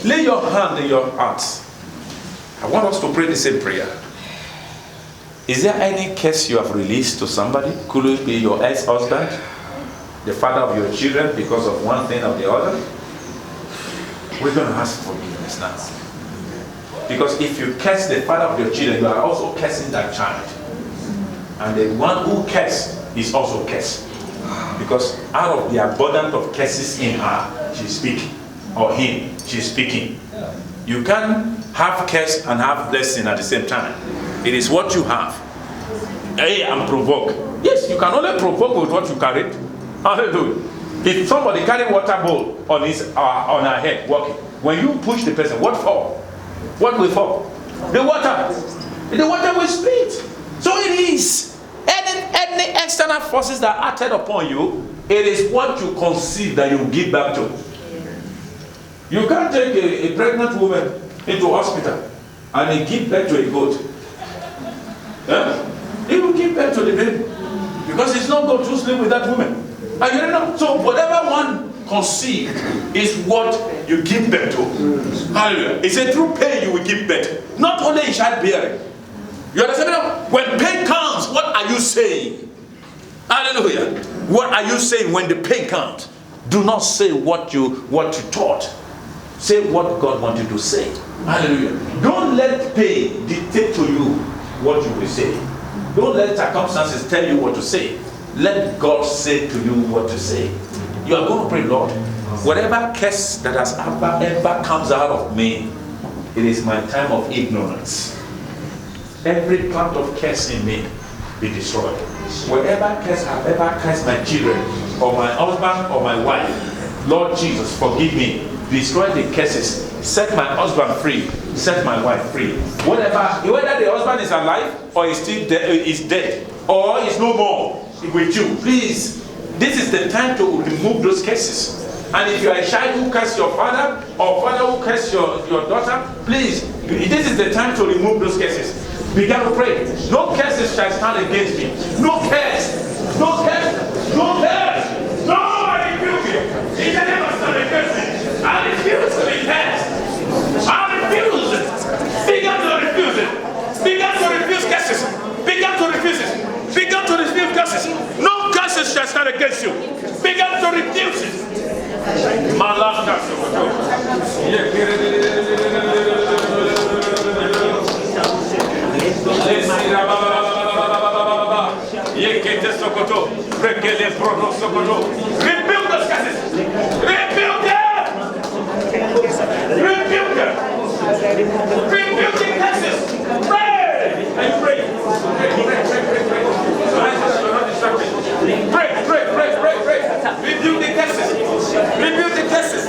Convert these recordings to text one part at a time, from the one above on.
Lay your hand in your heart. I want us to pray the same prayer. Is there any curse you have released to somebody? Could it be your ex-husband, the father of your children, because of one thing or the other? We're going to ask forgiveness now. Because if you curse the father of your children, you are also cursing that child. And the one who cursed is also cursed. Because out of the abundance of curses in her, she's speaking. Or him, she's speaking. You can't have curse and have blessing at the same time. It is what you have. Hey, I'm provoked. Yes, you can only provoke with what you carry. Hallelujah. If somebody carry water bowl on her head walking, when you push the person, what fall? What will fall? The water. The water will split. So it is. Any external forces that are acted upon you, it is what you conceive that you give back to. You can't take a pregnant woman into hospital and give birth to a goat. He will give birth to the baby because it's not going to sleep with that woman. And you know, so whatever one conceived is what you give birth to. Hallelujah. It's a true pain you will give birth, not only in childbearing. You understand? When pain comes, what are you saying? Hallelujah. What are you saying when the pain comes? Do not say what you taught. Say what God wants you to say. Hallelujah. Don't let pain dictate to you what you will say. Don't let circumstances tell you what to say. Let God say to you what to say. You are going to pray, Lord, whatever curse that has ever comes out of me, it is my time of ignorance. Every plant of curse in me be destroyed. Whatever curse have ever cursed my children, or my husband, or my wife, Lord Jesus, forgive me. Destroy the curses. Set my husband free. Set my wife free. Whether the husband is alive or is still dead, or is no more with you, please. This is the time to remove those curses. And if you are a child who curses your father, or father who curses your daughter, please, this is the time to remove those curses. Begin to pray. No curses shall stand against me. No curse. No curse. No curse. No, I rebuke you. In the name of stand against me. I refuse to be cursed. I refuse it. Begin to refuse it. Begin to refuse curses. Begin to refuse it. Begin to refuse curses. No curses shall stand against you. Begin to refuse it. Malaka. Rebuke those curses. Rebuke them. Rebuke them. Rebuke the curses. Pray. And pray. Pray. Rebuke the curses. Rebuke the curses.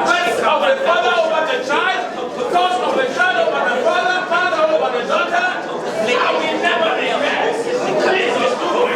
Curse of the father over the child. Curse of the child over the father. Father over the daughter. I will never be cursed. Please do it.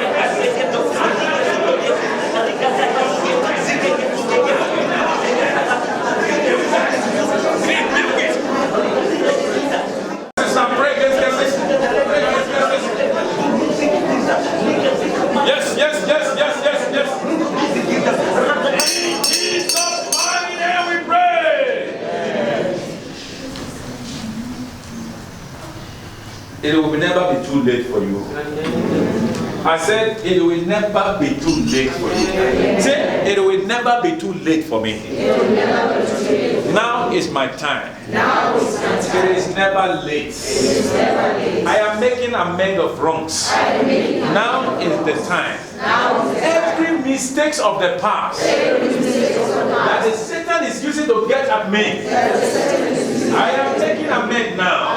It will never be too late for you. I said it will never be too late for you. Say it will never be too late for me. Now is my time. It is never late. I am making amend of wrongs. Now is the time. Every mistake of the past that the Satan is using to get at me, I am taking amend now.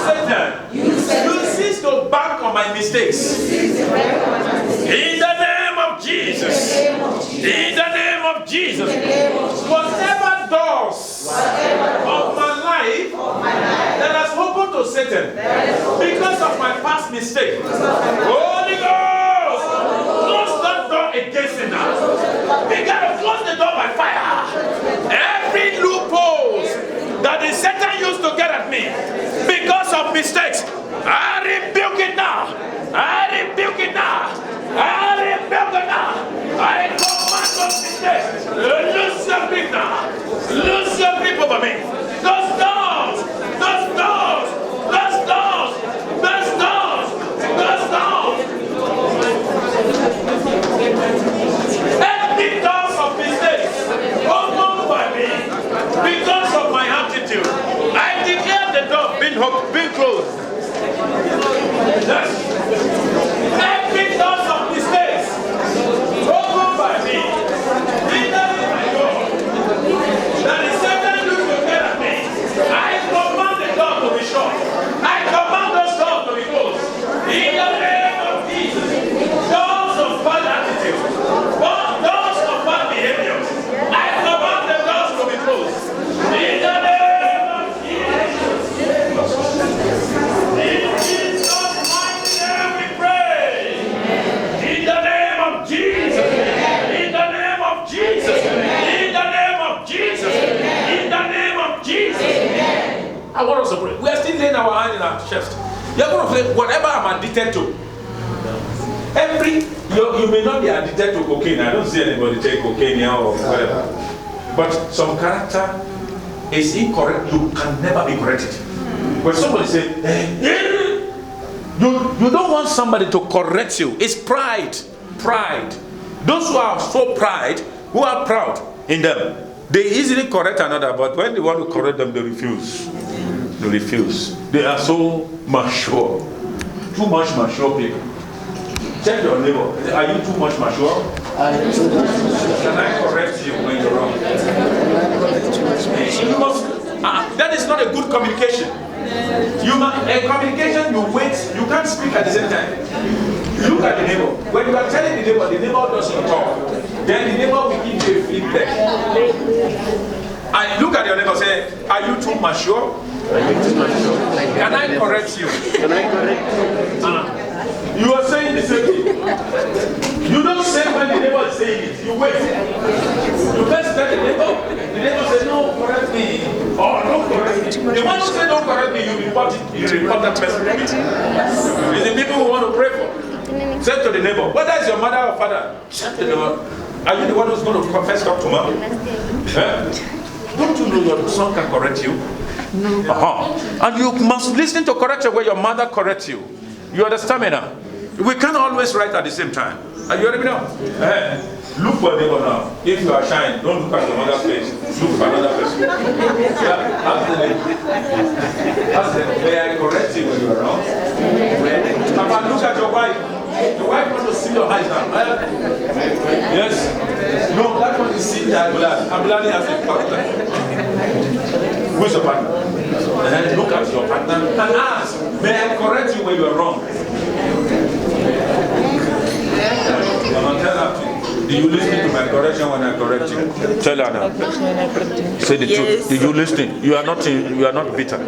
Satan, you cease to bank on my mistakes. In the name of Jesus. In the name of Jesus. Whatever doors of my life that has opened to Satan because of my past mistake, Holy Ghost, close that door against him now. We gotta close the door by fire. Every loophole that the Satan used to get at me because of mistakes, I rebuke it now. I rebuke it now. I rebuke it now. I command those mistakes. I want us to pray. We are still laying our hand in our chest. You're going to say, whatever I'm addicted to. You may not be addicted to cocaine. I don't see anybody take cocaine here or whatever. But some character is incorrect. You can never be corrected. When somebody says, you don't want somebody to correct you. It's pride. Pride. Those who are so who are proud in them, they easily correct another, but when they want to correct them, they refuse. They refuse. They are so mature. Too much mature people. Check your neighbor. Are you too much mature? Can I correct you when you're wrong? You must, that is not a good communication. Communication, you wait, you can't speak at the same time. Look at the neighbor. When you are telling the neighbor doesn't talk, then the neighbor will give you a feedback. And look at your neighbor, say, are you too mature? Can I correct you? Can I correct you? You are saying the same thing. You don't say when the neighbor is saying it. You wait. You first tell the neighbor. The neighbor says, no, correct me. Or don't correct me. The one who says don't correct me, you report it. You report that person to me. It's the people who want to pray for. Say to the neighbor, whether it's your mother or father, shut the door. Are you the one who's going to confess up to mom? Don't you know your son can correct you? And you must listen to correction where your mother corrects you. You understand me now? We can't always write at the same time. Are you ready now? Look for a neighbor now. If you are shying, don't look at your mother's face. Look for another person. Ask the neighbor. May I correct you when you are wrong? Papa, look at your wife. The wife wants to see your eyes now. Yes? No, that one is see that blood. Abulani has a partner. Who is your partner? Look at your partner and ask, may I correct you when you are wrong? Tell her, do you listen to my correction when I correct you? Tell her now. Say the truth. Do you listen? You are not bitter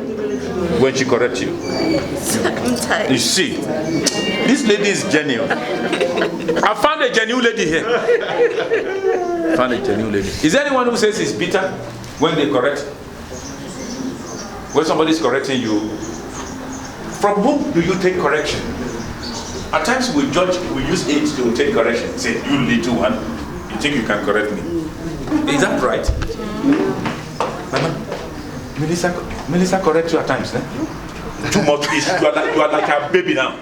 when she corrects you. Sometimes. You see, this lady is genuine. I found a genuine lady here. Found a genuine lady. Is there anyone who says he's bitter when they correct? When somebody is correcting you, from whom do you take correction? At times we use age to take correction. Say, you little one, you think you can correct me? Is that right? Mama, Melissa corrects you at times, eh? Too much. You are like a baby now.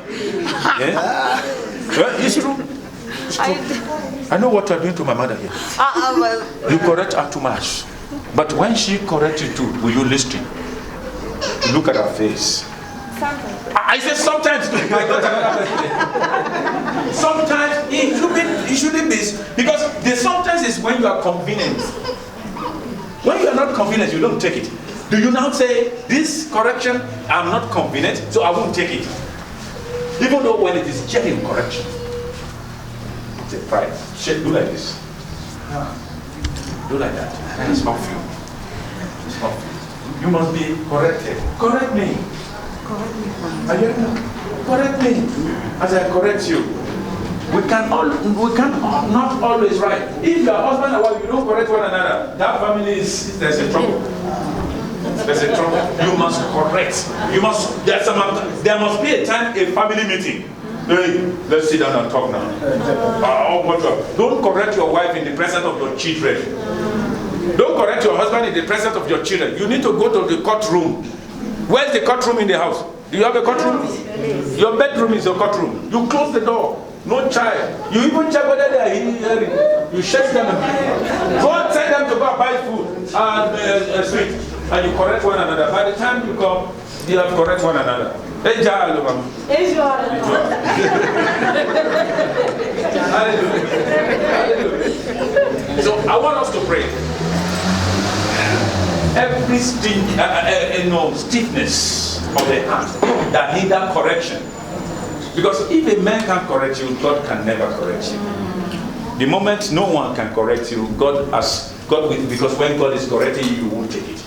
Yeah? It's true. It's true. I know what you are doing to my mother here. You correct her too much. But when she corrects you too, will you listen? Look at her face. Sometimes. I said sometimes. Sometimes it shouldn't be, because the sometimes is when you are convenient. When you are not convenient, you don't take it. Do you now say, this correction, I'm not convenient, so I won't take it? Even though when it is genuine correction. It's a pride. Do like this. Do like that. And it's not you. It's not you. You must be corrected. Correct me. Correct me. Correct me as I correct you. We can not always right. If your husband and wife, you don't correct one another, that family there's a trouble. There's a trouble. You must correct. There must be a time, a family meeting. Hey, let's sit down and talk now. Don't correct your wife in the presence of your children. Don't correct your husband in the presence of your children. You need to go to the courtroom. Where's the courtroom in the house? Do you have a courtroom? Your bedroom is your courtroom. You close the door. No child. You even check whether they are hearing. You shake them. Go and tell them to go and buy food and sweet. And you correct one another. By the time you come, you have correct one another. Hallelujah. So I want us to pray. Every stiffness of the heart that hinder correction. Because if a man can correct you, God can never correct you. The moment no one can correct you, because when God is correcting you, you won't take it.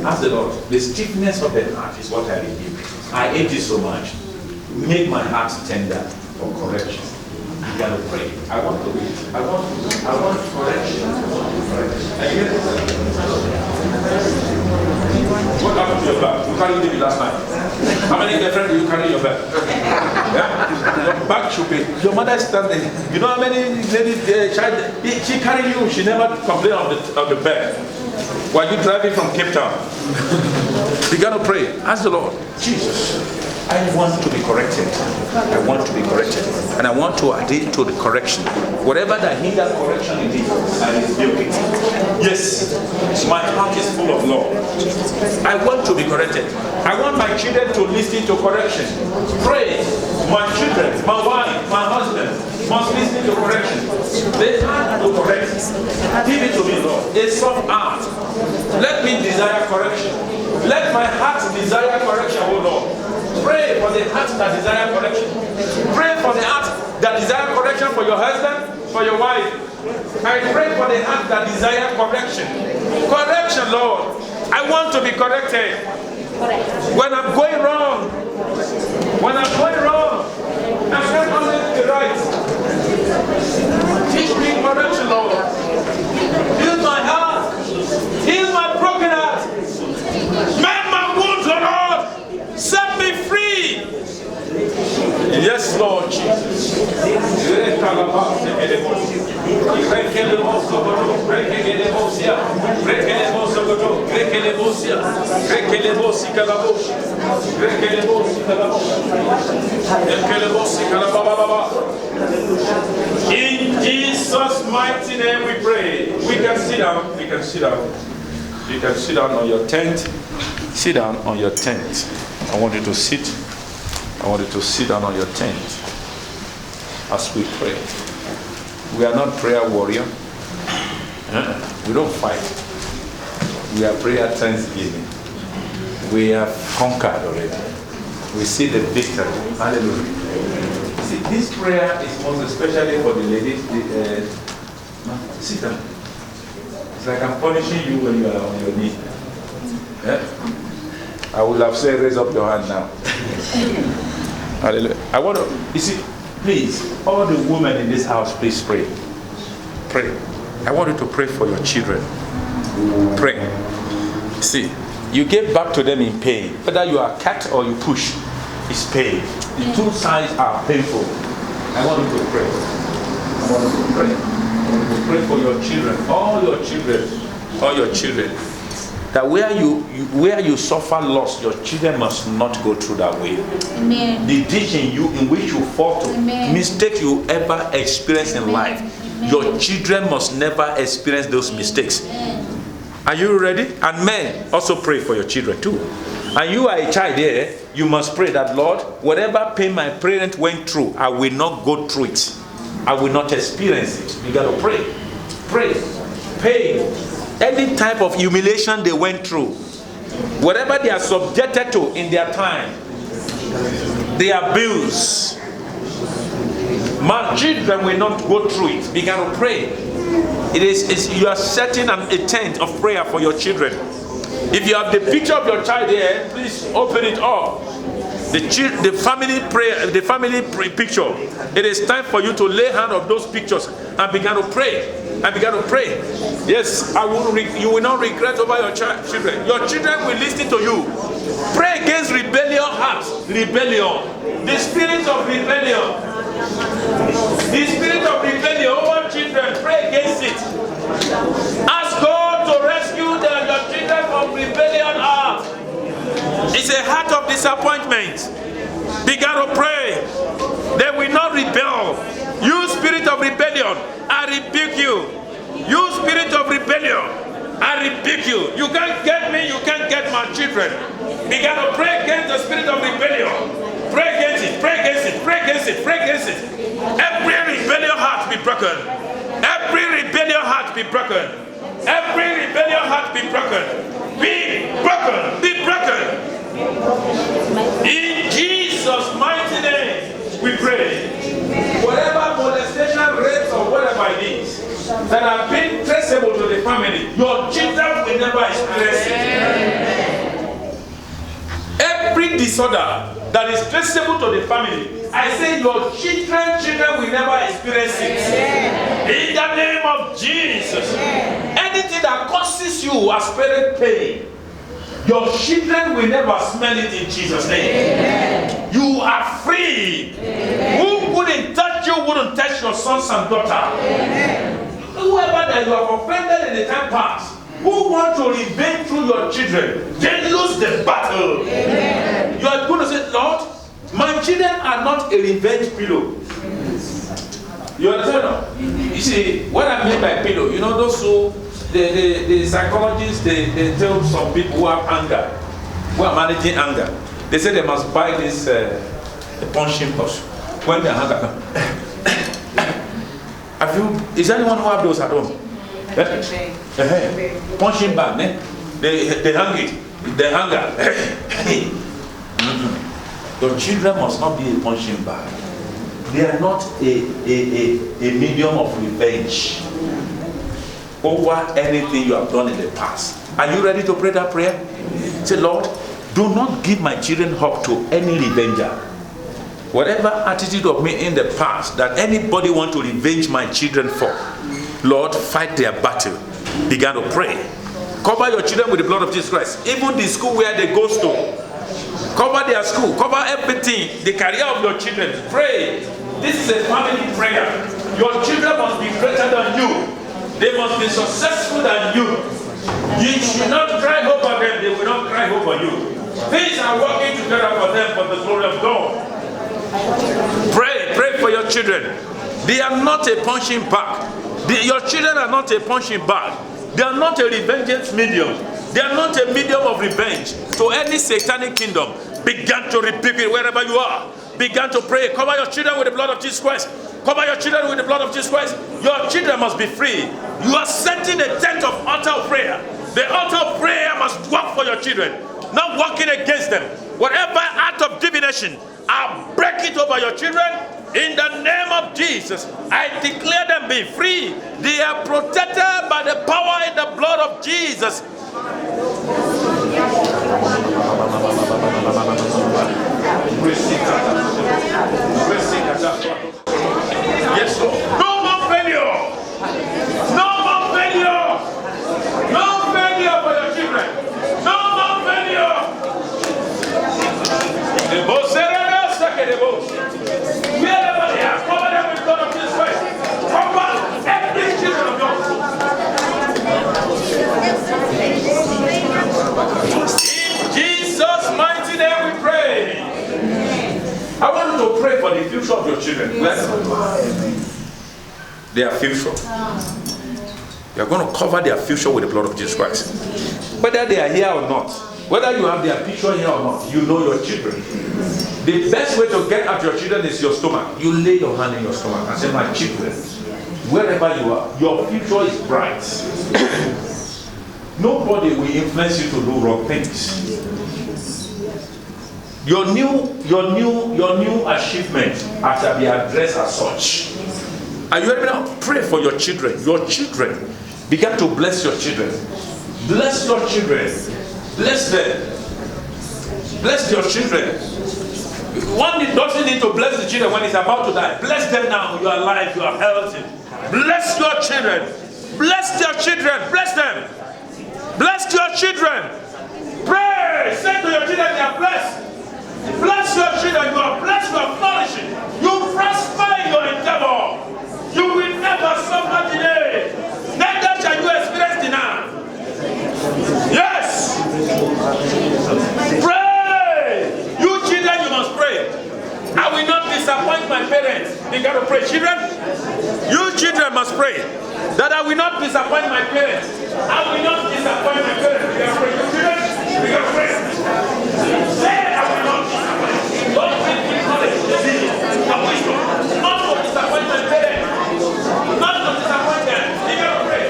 Ask the Lord, the stiffness of the heart is what I rebuke. I hate it so much. Make my heart tender for correction. You gotta pray. I want correction. I want correction. I hear What happened to your bag? You carried it last night. How many girlfriends do you carry in your bag? Yeah? Your bag should be. Your mother is standing. You know how many ladies, she carried you, she never complained of the bag. While you driving from Cape Town. Begin to pray. Ask the Lord, Jesus, I want to be corrected. I want to be corrected. And I want to adhere to the correction. Whatever that hinder correction it is, I rebuke it. Yes, my heart is full of love. I want to be corrected. I want my children to listen to correction. Pray. My children, my wife, my husband must listen to correction. They have to correct. Give it to me, Lord. A soft heart. Let me desire correction. Let my heart desire correction, oh Lord. Pray for the heart that desire correction. Pray for the heart that desire correction for your husband, for your wife. I pray for the heart that desire correction. Correction, Lord. I want to be corrected. When I'm going wrong, I can't always be right. Teach me correction, Lord. Heal my heart. Heal my broken heart. Mend my wounds, O Lord. Set me free. Yes, Lord Jesus. In Jesus' mighty name we pray. We can sit down. We can sit down. You can sit down on your tent. Sit down on your tent. I want you to sit. I want you to sit down on your tent as we pray. We are not prayer warrior. We don't fight. We are prayer thanksgiving. We have conquered already. We see the victory. Hallelujah. See, this prayer is most especially for the ladies. Sit down. It's like I'm punishing you when you are on your knee. Yeah? I would have said, raise up your hand now. Hallelujah. I want to, you see, please, all the women in this house, please pray. Pray. I want you to pray for your children. Pray. See, you give back to them in pain. Whether you are cut or you push, it's pain. The two sides are painful. I want you to pray. I want you to pray. I want you to pray for your children, all your children. That where you suffer loss, your children must not go through that way. Amen. The ditching you in which you fall to, mistake you ever experience in life, your children must never experience those mistakes. Are you ready? And men, also pray for your children too. And you are a child here, you must pray that, Lord, whatever pain my parents went through, I will not go through it. I will not experience it. You got to pray. Pray. Pain. Any type of humiliation they went through, whatever they are subjected to in their time, the abuse, my children will not go through it. Begin to pray. You are setting a tent of prayer for your children. If you have the picture of your child here, please open it up. The family prayer, the family picture. It is time for you to lay hand on those pictures and begin to pray. And begin to pray. Yes, you will not regret over your children. Your children will listen to you. Pray against rebellion hearts. Rebellion. The spirit of rebellion. The spirit of rebellion over children. Pray against it. Ask God to rescue your children from rebellion heart. It's a heart of disappointment. Begin to pray. They will not rebel. You spirit of rebellion, I rebuke you. You spirit of rebellion, I rebuke you. You can't get me, you can't get my children. Begin to pray against the spirit of rebellion. Pray against it, pray against it, pray against it, pray against it. Every rebellion heart be broken. Every rebellion heart be broken. Every rebellion heart be broken. Be broken, be broken. In Jesus' mighty name, we pray. Whatever molestation, rapes, or whatever it is that have been traceable to the family, your children will never experience it. Every disorder that is traceable to the family, I say your children will never experience it. In the name of Jesus. Anything that causes you as parent pain, Your children will never smell it in Jesus' name. Amen. You are free. Amen. Who wouldn't touch you wouldn't touch your sons and daughters. Amen. Whoever that you have offended in the time past, who want to revenge through your children, they lose the battle. Amen. You are going to say, Lord, my children are not a revenge pillow. You understand? You see, what I mean by pillow, you know those who, the psychologists, they tell some people who have anger, who are managing anger, they say they must buy this punching bus. When they anger comes. Is anyone who have those at home? Punching bag, they hang it. They anger. Your children must not be a punching bag. They are not a medium of revenge over anything you have done in the past. Are you ready to pray that prayer? Say, Lord, do not give my children hope to any revenger. Whatever attitude of me in the past that anybody want to revenge my children for, Lord, fight their battle. Begin to pray. Cover your children with the blood of Jesus Christ. Even the school where they go to, cover their school, cover everything, the career of your children. Pray. This is a family prayer. Your children must be greater than you. They must be successful than you. You should not cry over them. They will not cry over you. Things are working together for them for the glory of God. Pray for your children. They are not a punching bag. Your children are not a punching bag. They are not a revengeance medium. They are not a medium of revenge to any satanic kingdom. Begin to rebuke it wherever you are. Begin to pray. Cover your children with the blood of Jesus Christ. Cover your children with the blood of Jesus Christ. Your children must be free. You are setting a tent of altar of prayer. The altar of prayer must work for your children, not working against them. Whatever act of divination, I break it over your children in the name of Jesus. I declare them be free. They are protected by the power in the blood of Jesus. Yes, Lord. No more failure. No more failure. No failure for your children. No more failure. Wherever they are, cover them with blood of Jesus Christ. Cover every children of yours. In Jesus' mighty name we pray. I want you to pray for the future of your children. Their future. You are going to cover their future with the blood of Jesus Christ. Whether they are here or not, whether you have their picture here or not, you know your children. The best way to get at your children is your stomach. You lay your hand in your stomach and say, my children, wherever you are, your future is bright. Nobody will influence you to do wrong things. Your new achievement shall be addressed as such. Are you ready now? Pray for your children. Your children. Begin to bless your children. Bless your children. Bless them. Bless your children. One doesn't need to bless the children when he's about to die. Bless them now. You are alive. You are healthy. Bless your children. Bless your children. Bless them. Bless your children. Pray. Say to your children, they are blessed. Bless your children. You are blessed. You are flourishing. You prosper in your endeavor. You will never suffer delay. Neither shall you experience denial. Yes. Pray. You children, you must pray. I will not disappoint my parents. You got to pray. Children, you children must pray that I will not disappoint my parents. I will not disappoint my parents. You got to pray. You children, you got to pray. Say I will not disappoint. Don't give me knowledge, disease, and wisdom. Not to disappoint my parents. Not to disappoint them. You got to pray.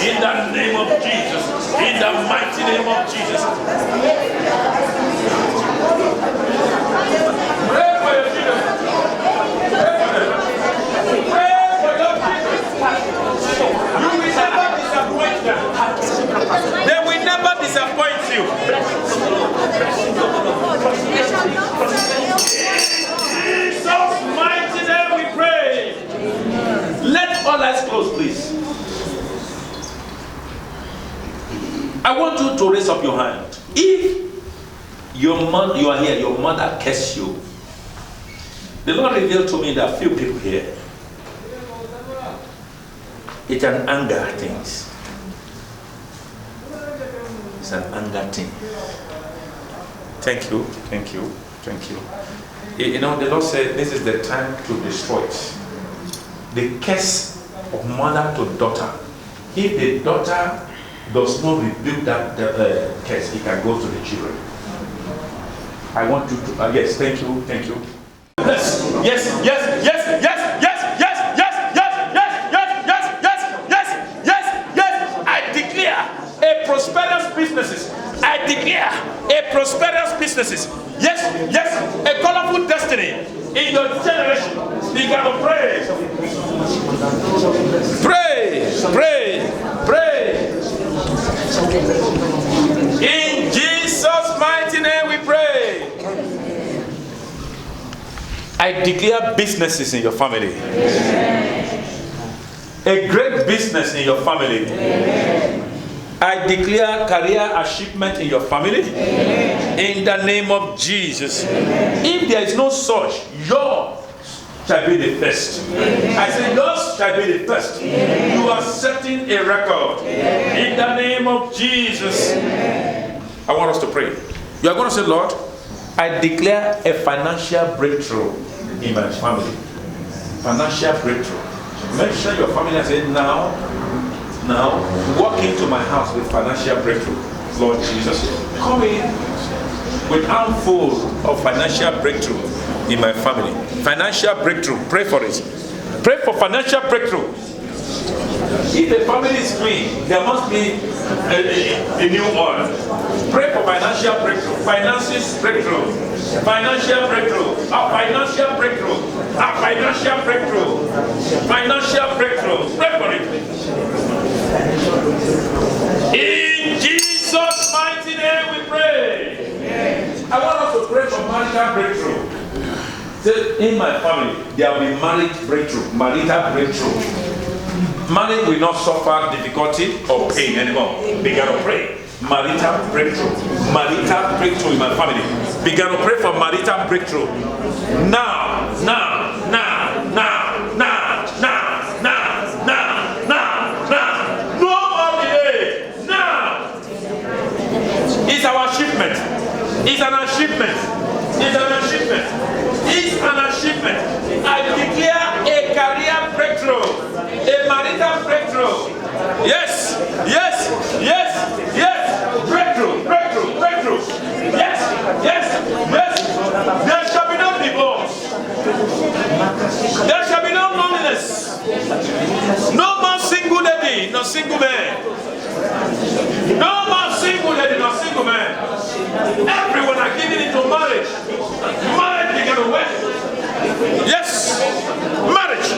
In the name of Jesus, in the mighty name of Jesus. Pray for your children. Pray for them. Pray for your children. You will never disappoint them. They will never disappoint you. close, please. I want you to raise up your hand. If you are here, your mother cursed you. The Lord revealed to me that few people here, it's an anger thing. It's an anger thing. Thank you. You know, the Lord said this is the time to destroy it. The curse of mother to daughter. If the daughter does not rebuke that curse, it can go to the children. I want you to, yes, thank you. Yes. I declare a prosperous businesses. I declare a prosperous businesses. Yes, a colorful destiny in your generation. You gotta pray. In Jesus' mighty name we pray. I declare businesses in your family. A great business in your family. I declare career achievement in your family. In the name of Jesus. If there is no such, yours shall be the first. I say yours shall be the first. You are setting a record. In the name of Jesus. I want us to pray. You are going to say, Lord, I declare a financial breakthrough in my family. Financial breakthrough. Make sure your family has said, now, walk into my house with financial breakthrough. Lord Jesus, come in with handful of financial breakthrough in my family. Financial breakthrough. Pray for it. Pray for financial breakthrough. If the family is clean, there must be a new oil. Pray for financial breakthrough. Finances breakthrough. Financial breakthrough. Financial breakthrough. Financial breakthrough. Financial breakthrough. Pray for it. In Jesus' mighty name we pray. I want us to pray for marital breakthrough. In my family, there will be marriage breakthrough, marital breakthrough. Marriage will not suffer difficulty or pain anymore. Begin to pray. Marital breakthrough. Marital breakthrough in my family. Begin to pray for marital breakthrough. Now. No more delay. Now. It's our achievement. It's an achievement. I declare a career breakthrough. A marital breakthrough. Yes. Breakthrough. Yes. There shall be no divorce. There shall be no loneliness. No more single lady, no single man. No more single lady, no single man. Everyone are giving into marriage. Marriage began to work. Yes. Marriage.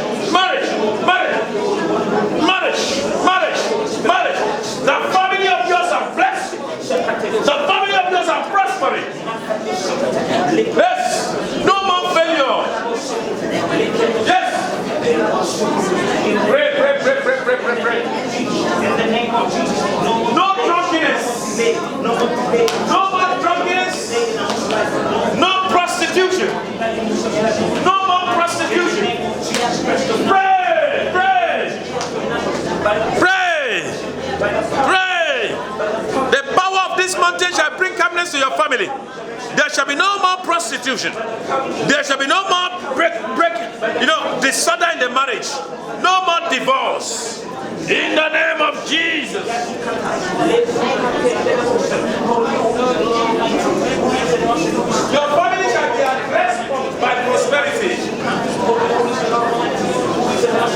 The family of yours are blessed. The family of yours are prospering. Yes. No more failure. Yes. Pray. In the name of Jesus. No drunkenness. No more drunkenness. No prostitution. No more prostitution. Pray. The power of this mountain shall bring calmness to your family. There shall be no more prostitution. There shall be no more disorder in the marriage. No more divorce. In the name of Jesus. Your family shall be addressed by prosperity.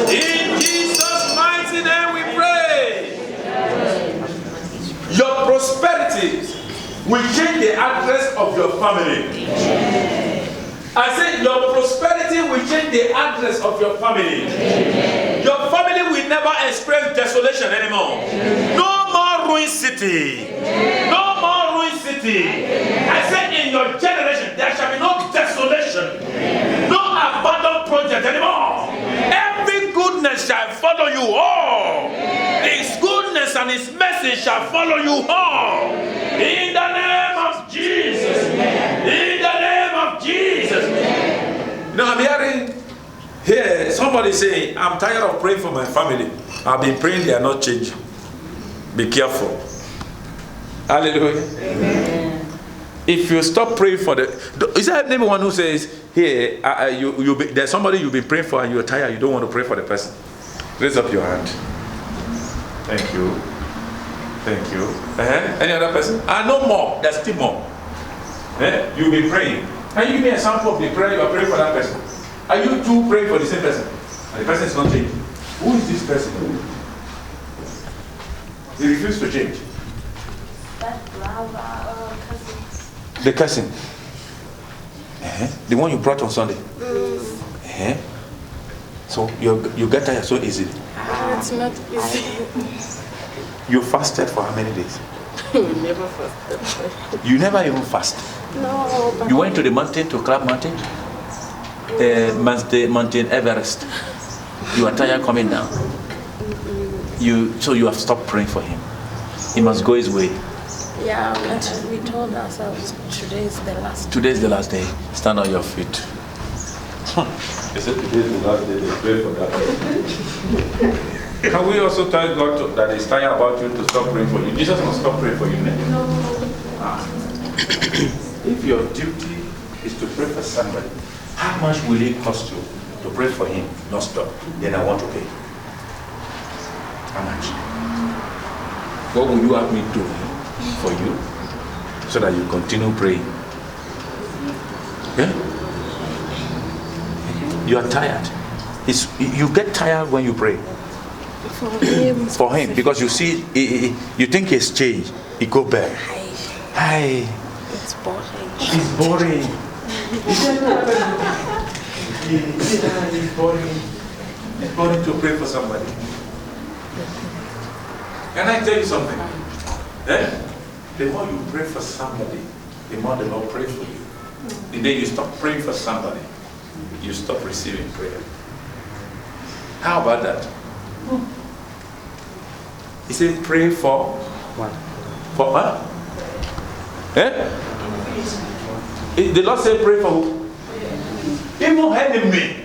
In Jesus' mighty name we pray. Your prosperity will change the address of your family. I said your prosperity will change the address of your family. Your family will never experience desolation anymore. No more ruined city. No more ruined city. I said in your generation there shall be no desolation. No abandoned project anymore. Every goodness shall follow you. you all. His goodness and his mercy shall follow you all. In the name of Jesus. In the name of Jesus. You know, I'm hearing here somebody saying, I'm tired of praying for my family. I've been praying, they are not changing. Be careful. Hallelujah. Amen. If you stop praying for the... Is there anyone who says, here, there's somebody you've been praying for and you're tired, you don't want to pray for the person? Raise up your hand. Thank you. Thank you. Any other person? No more. There's still more. You'll be praying. Can you give me a sample of the prayer you are praying for that person? Are you two praying for the same person? And the person is not changing. Who is this person? He refused to change. That brother, cousin. The cousin. The one you brought on Sunday. So you get tired so easily. It's not easy. You fasted for how many days? Never fasted. You never even fast. No. But You went to the mountain, to Club Mountain, Mountain Everest. You are tired coming down. So you have stopped praying for him. He must go his way. yeah, but we told ourselves today is the last. Today is the last day. Stand on your feet. They said today is the last day. They pray for that. Can we also tell God that He's tired about you to stop praying for you? Jesus must stop praying for you now. No. If your duty is to pray for somebody, how much will it cost you to pray for him? Not stop. Then I want to pay. How much? What will you have me do for you so that you continue praying? Yeah? You are tired. You get tired when you pray. For him, because you see, you think he's changed. He go back. Hi. It's boring. It's boring. It's boring. It's boring to pray for somebody. Can I tell you something? The more you pray for somebody, the more the Lord prays for you. The day you stop praying for somebody, you stop receiving prayer. How about that? He said, pray for what? For what? The Lord said, pray for who? Even enemy.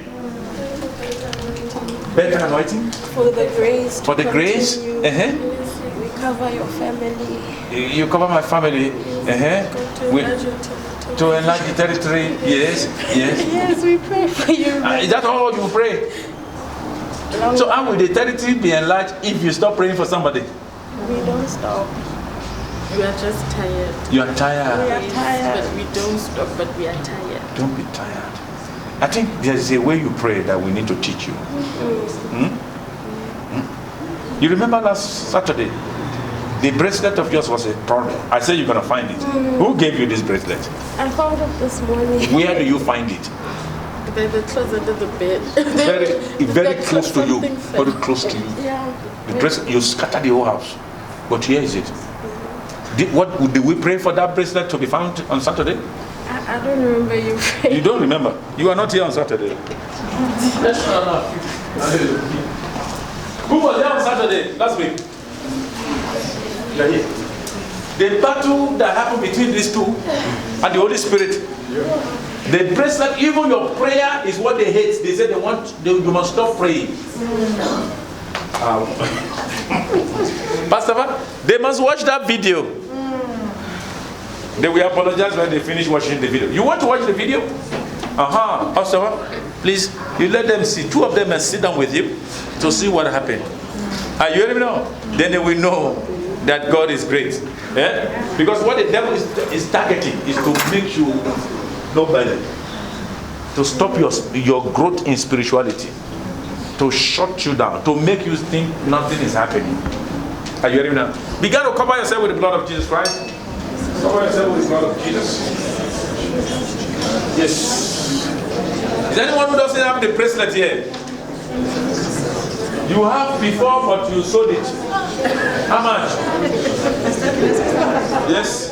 Better anointing? For the grace. For the grace? We cover your family. You cover my family. To enlarge the territory. Yes. Yes, we pray for you. Is that all you pray? So how will the territory be enlarged if you stop praying for somebody? We don't stop. We are just tired. You are tired. We are tired. But we don't stop, but we are tired. Don't be tired. I think there is a way you pray that we need to teach you. You remember last Saturday? The bracelet of yours was a problem. I said you're going to find it. Who gave you this bracelet? I found it this morning. Where do you find it? By the closet under the bed. Very close to you. Very close to you. Yeah. The bracelet, you scattered the whole house. But here is it. Did we pray for that bracelet to be found on Saturday? I don't remember you praying. You don't remember? You are not here on Saturday. Who was there on Saturday last week? You are here. The battle that happened between these two and the Holy Spirit. The bracelet, even your prayer is what they hate. They say you must stop praying. Pastor, they must watch that video. They will apologize when they finish watching the video. You want to watch the video? Pastor, please, you let them see. Two of them and sit down with you to see what happened. You let me know. Then they will know that God is great. Yeah? Because what the devil is targeting is to make you nobody. To stop your growth in spirituality. To shut you down. To make you think nothing is happening. Are you hearing me now? Begin to cover yourself with the blood of Jesus Christ. Cover yourself with the blood of Jesus. Yes. Is there anyone who doesn't have the bracelet here? You have before, but you sold it. How much? Yes.